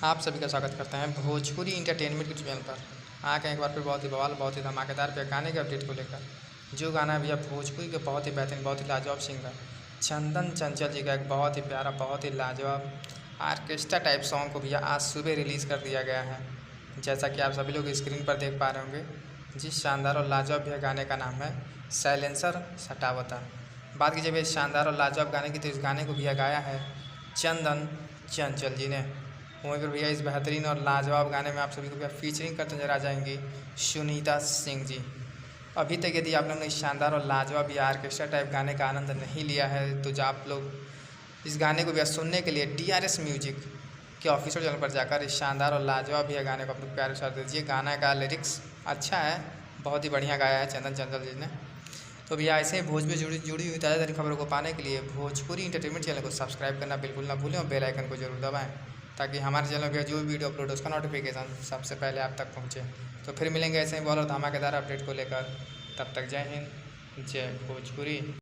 आप सभी का स्वागत करते हैं भोजपुरी इंटरटेनमेंट के चैनल पर। आ गए एक बार फिर बहुत ही बवाल, बहुत ही धमाकेदार पे गाने के अपडेट को लेकर। जो गाना भैया भोजपुरी के बहुत ही बेहतरीन, बहुत ही लाजवाब सिंगर चंदन चंचल जी का एक बहुत ही प्यारा, बहुत ही लाजवाब आर्केस्ट्रा टाइप सॉन्ग को भैया आज सुबह रिलीज़ कर दिया गया है। जैसा कि आप सभी लोग स्क्रीन पर देख पा रहे होंगे। जिस शानदार और लाजवाब भैया गाने का नाम है साइलेंसर सटावता। बात कीजिए भैया इस शानदार और लाजवाब गाने की, तो इस गाने को भैया गाया है चंदन चंचल जी ने। वहीं पर भैया इस बेहतरीन और लाजवाब गाने में आप सभी को भैया फीचरिंग करते नजर आ जाएंगी सुनीता सिंह जी। अभी तक यदि आप लोगों ने इस शानदार और लाजवाब या आर्केस्ट्रा टाइप गाने का आनंद नहीं लिया है, तो जो आप लोग इस गाने को भैया सुनने के लिए DRS म्यूजिक के ऑफिशियल चैनल पर जाकर इस शानदार और लाजवाब भैया गाने को आप लोग प्यार के साथ दीजिए। गाना का लिरिक्स अच्छा है, बहुत ही बढ़िया गाया है चंदन चंचल जी ने। तो भैया ऐसे ही भोजपुरी जुड़ी हुई ताज़ा तरीन खबरों को पाने के लिए भोजपुरी इंटरटेनमेंट चैनल को सब्सक्राइब करना बिल्कुल ना भूलें और बेल आइकन को जरूर दबाएं, ताकि हमारे चैनल पर जो भी वीडियो अपलोड हो उसका नोटिफिकेशन सबसे पहले आप तक पहुंचे। तो फिर मिलेंगे ऐसे ही बहुत धमाकेदार अपडेट को लेकर। तब तक जय हिंद, जय भोजपुरी।